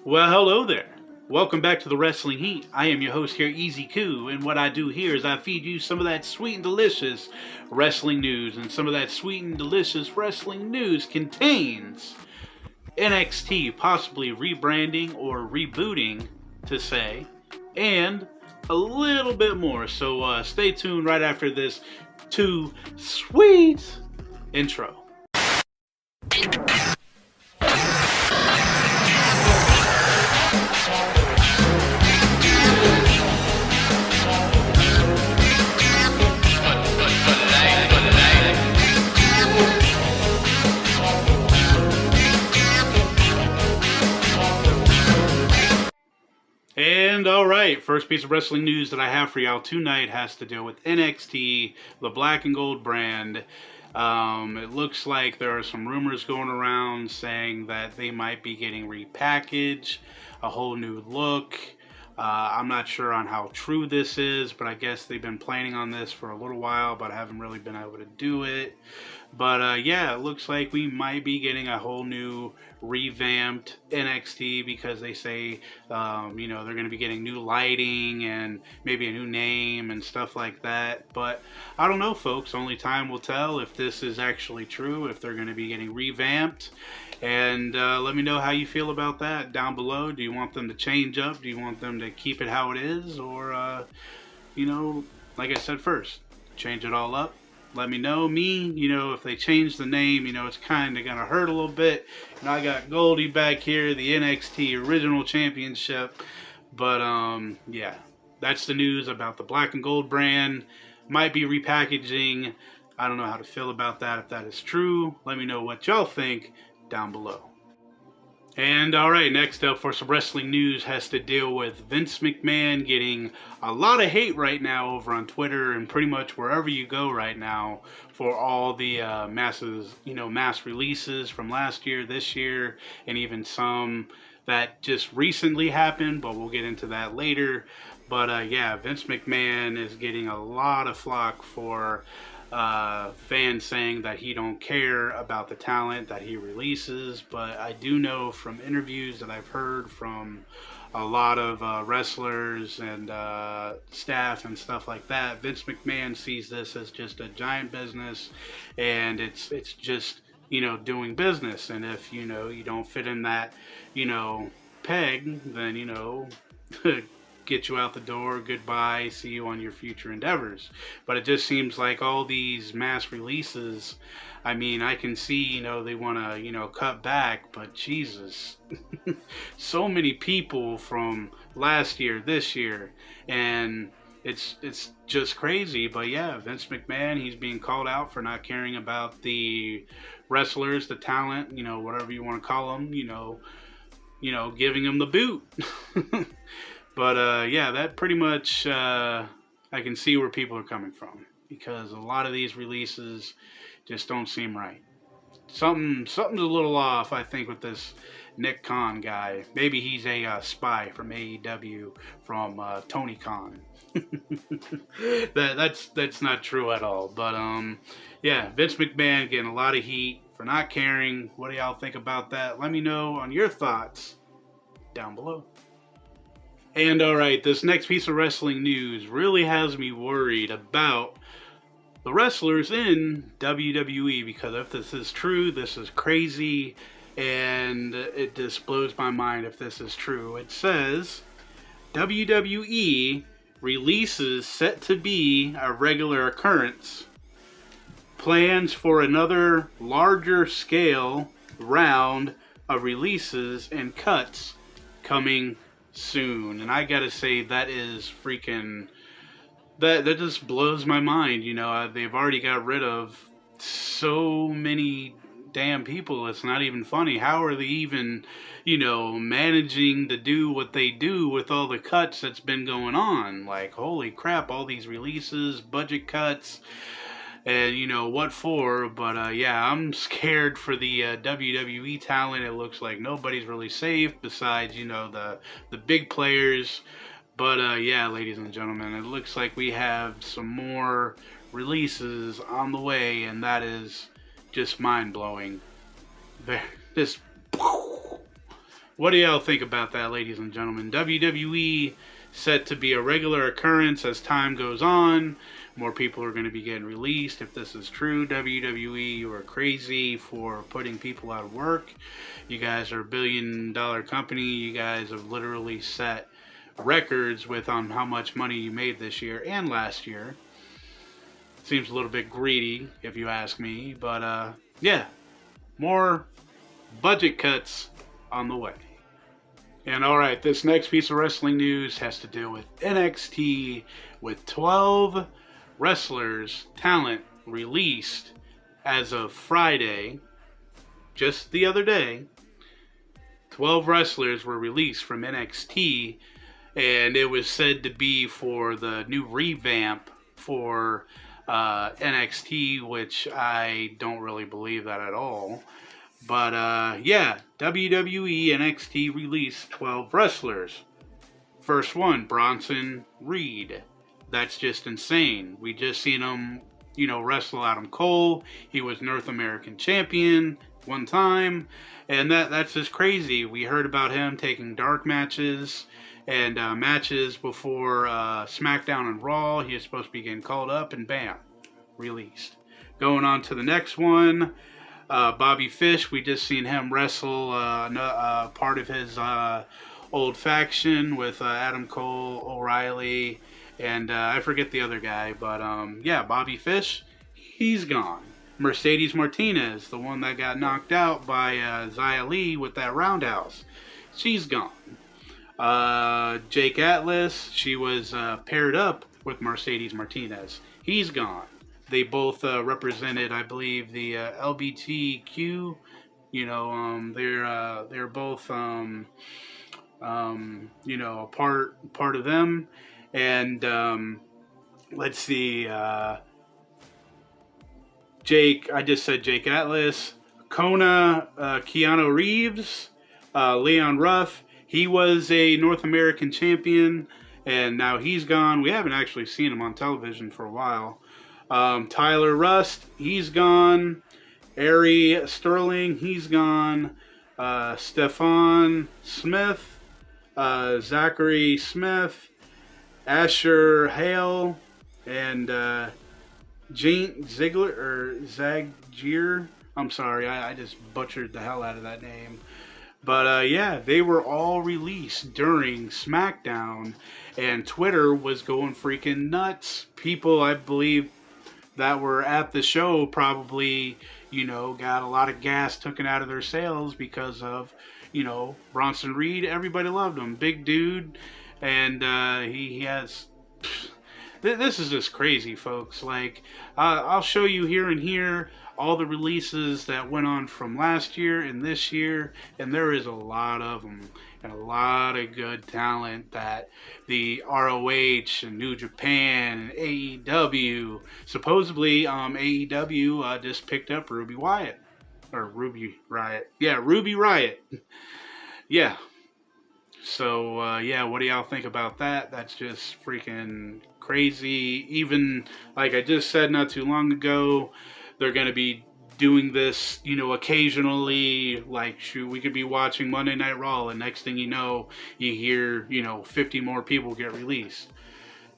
Well, hello there. Welcome back to the Wrestling Heat. I am your host here, Easy Koo, and what I do here is I feed you some of that sweet and delicious wrestling news, and some of that sweet and delicious wrestling news contains NXT possibly rebranding or rebooting, to say, and a little bit more. So stay tuned right after this too sweet intro. And alright, first piece of wrestling news that I have for y'all tonight has to deal with NXT, the black and gold brand. It looks like there are some rumors going around saying that they might be getting repackaged, a whole new look. I'm not sure on how true this is, but I guess they've been planning on this for a little while, but haven't really been able to do it. But yeah, it looks like we might be getting a whole new revamped NXT because they say, they're going to be getting new lighting and maybe a new name and stuff like that. But I don't know, folks. Only time will tell if this is actually true, if they're going to be getting revamped. And let me know how you feel about that down below. Do you want them to change up? Do you want them to keep it how it is? Or, like I said first, change it all up? Let me know. If they change the name, it's kind of going to hurt a little bit. And I got Goldie back here, the NXT Original Championship. But, yeah, that's the news about the black and gold brand. Might be repackaging. I don't know how to feel about that, if that is true. Let me know what y'all think down below. And alright, next up for some wrestling news has to deal with Vince McMahon getting a lot of hate right now over on Twitter and pretty much wherever you go right now for all the mass releases from last year, this year, and even some that just recently happened, but we'll get into that later. But yeah, Vince McMahon is getting a lot of flack for fans saying that he don't care about the talent that he releases, but I do know from interviews that I've heard from a lot of wrestlers and staff and stuff like that, Vince McMahon sees this as just a giant business, and it's just doing business, and if you don't fit in that peg, then get you out the door, goodbye, see you on your future endeavors. But it just seems like all these mass releases, I mean, I can see, they want to, cut back, but Jesus, so many people from last year, this year, and it's just crazy. But yeah, Vince McMahon, he's being called out for not caring about the wrestlers, the talent, whatever you want to call them, giving them the boot. But yeah, that pretty much, I can see where people are coming from, because a lot of these releases just don't seem right. Something's a little off, I think, with this Nick Khan guy. Maybe he's a spy from AEW, from Tony Khan. That's not true at all. But yeah, Vince McMahon getting a lot of heat for not caring. What do y'all think about that? Let me know on your thoughts down below. And alright, this next piece of wrestling news really has me worried about the wrestlers in WWE, because if this is true, this is crazy, and it just blows my mind if this is true. It says, WWE releases set to be a regular occurrence. Plans for another larger scale round of releases and cuts coming soon. And I gotta say, that is freaking, that just blows my mind. They've already got rid of so many damn people, it's not even funny. How are they even managing to do what they do with all the cuts that's been going on? Like, holy crap, all these releases, budget cuts, and what for. But yeah, I'm scared for the WWE talent. It looks like nobody's really safe besides the big players. But yeah, ladies and gentlemen, it looks like we have some more releases on the way, and that is just mind-blowing. Just What do y'all think about that, ladies and gentlemen? WWE set to be a regular occurrence as time goes on. More people are going to be getting released. If this is true, WWE, you are crazy for putting people out of work. You guys are a billion-dollar company. You guys have literally set records with on how much money you made this year and last year. Seems a little bit greedy, if you ask me. But, yeah, more budget cuts on the way. And alright, this next piece of wrestling news has to do with NXT, with 12 wrestlers, talent released as of Friday, just the other day. 12 wrestlers were released from NXT, and it was said to be for the new revamp for NXT, which I don't really believe that at all. But, yeah, WWE NXT released 12 wrestlers. First one, Bronson Reed. That's just insane. We just seen him, wrestle Adam Cole. He was North American champion one time. And that's just crazy. We heard about him taking dark matches and matches before SmackDown and Raw. He is supposed to be getting called up, and bam, released. Going on to the next one. Bobby Fish, we just seen him wrestle part of his old faction with Adam Cole, O'Reilly, and I forget the other guy. But yeah, Bobby Fish, he's gone. Mercedes Martinez, the one that got knocked out by Xia Li with that roundhouse, she's gone. Jake Atlas, she was paired up with Mercedes Martinez. He's gone. They both represented, I believe, the LGBTQ. They're both, a part of them. And let's see, Jake. I just said Jake Atlas, Kona, Keanu Reeves, Leon Ruff. He was a North American champion, and now he's gone. We haven't actually seen him on television for a while. Tyler Rust, he's gone. Ari Sterling, he's gone. Stefan Smith, Zachary Smith, Asher Hale, and Jane Ziegler, or Zagier. I'm sorry, I just butchered the hell out of that name. But yeah, they were all released during SmackDown, and Twitter was going freaking nuts. People, I believe, that were at the show probably, got a lot of gas taken out of their sails because of, Bronson Reed. Everybody loved him. Big dude. And he has... This is just crazy, folks. Like, I'll show you here and here all the releases that went on from last year and this year, and there is a lot of them. And a lot of good talent that the ROH and New Japan and AEW, supposedly AEW just picked up Ruby Riott. Yeah, Ruby Riott. Yeah. So, yeah, what do y'all think about that? That's just freaking crazy. Even, like I just said not too long ago, they're going to be doing this, occasionally. Like, shoot, we could be watching Monday Night Raw, and next thing you know, you hear, 50 more people get released.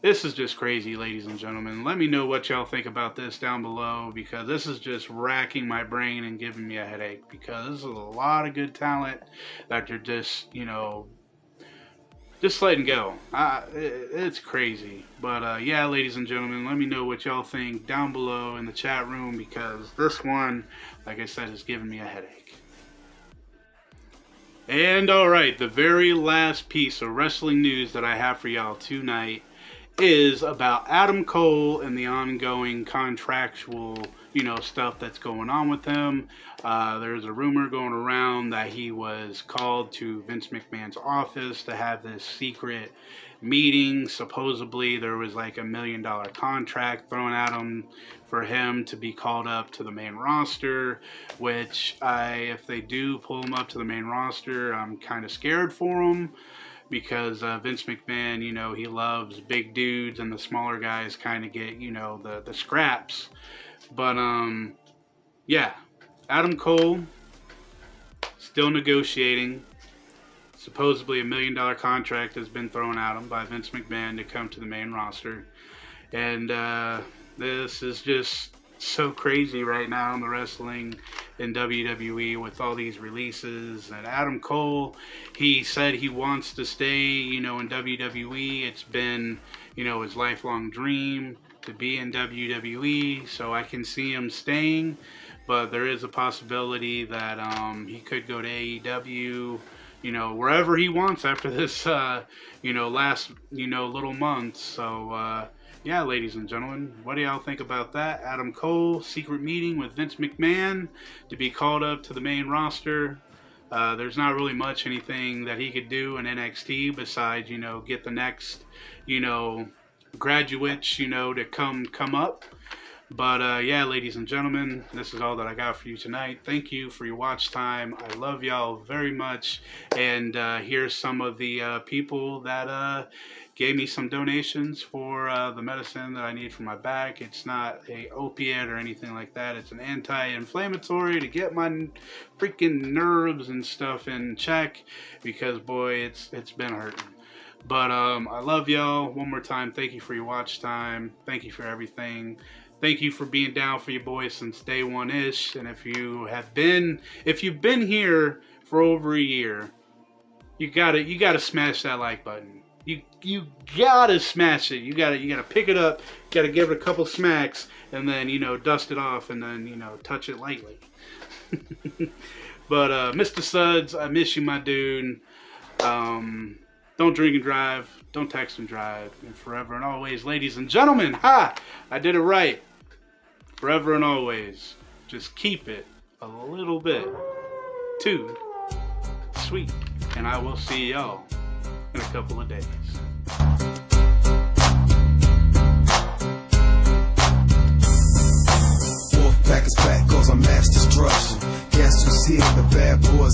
This is just crazy, ladies and gentlemen. Let me know what y'all think about this down below, because this is just racking my brain and giving me a headache, because this is a lot of good talent that you're just, just letting go. It's crazy. But yeah, ladies and gentlemen, let me know what y'all think down below in the chat room, because this one, like I said, is giving me a headache. And alright, the very last piece of wrestling news that I have for y'all tonight is about Adam Cole and the ongoing contractual, stuff that's going on with him. There's a rumor going around that he was called to Vince McMahon's office to have this secret meeting. Supposedly there was like $1 million contract thrown at him for him to be called up to the main roster, which if they do pull him up to the main roster, I'm kind of scared for him. Because Vince McMahon, he loves big dudes, and the smaller guys kind of get, the scraps. But, yeah, Adam Cole, still negotiating. supposedly $1 million contract has been thrown at him by Vince McMahon to come to the main roster. And this is just so crazy right now in the wrestling in WWE with all these releases. And Adam Cole, he said he wants to stay, in WWE. It's been, his lifelong dream to be in WWE, so I can see him staying. But there is a possibility that he could go to AEW, wherever he wants after this, last, little month. So, yeah, ladies and gentlemen, what do y'all think about that? Adam Cole, secret meeting with Vince McMahon to be called up to the main roster. There's not really much anything that he could do in NXT besides, get the next, graduates, to come up. But, yeah, ladies and gentlemen, this is all that I got for you tonight. Thank you for your watch time. I love y'all very much. And here's some of the people that gave me some donations for the medicine that I need for my back. It's not a opiate or anything like that. It's an anti-inflammatory to get my freaking nerves and stuff in check because, boy, it's been hurting. But I love y'all. One more time, thank you for your watch time. Thank you for everything. Thank you for being down for your boys since day one-ish. And if you've been here for over a year, you gotta smash that like button. You gotta smash it. You gotta pick it up. Gotta give it a couple smacks, and then dust it off, and then touch it lightly. But Mr. Suds, I miss you, my dude. Don't drink and drive. Don't text and drive. And forever and always, ladies and gentlemen, I did it right. Forever and always, just keep it a little bit too sweet. And I will see y'all in a couple of days. Fourth pack is back, cause I'm mass destruction. Guess who's here? The bad boys.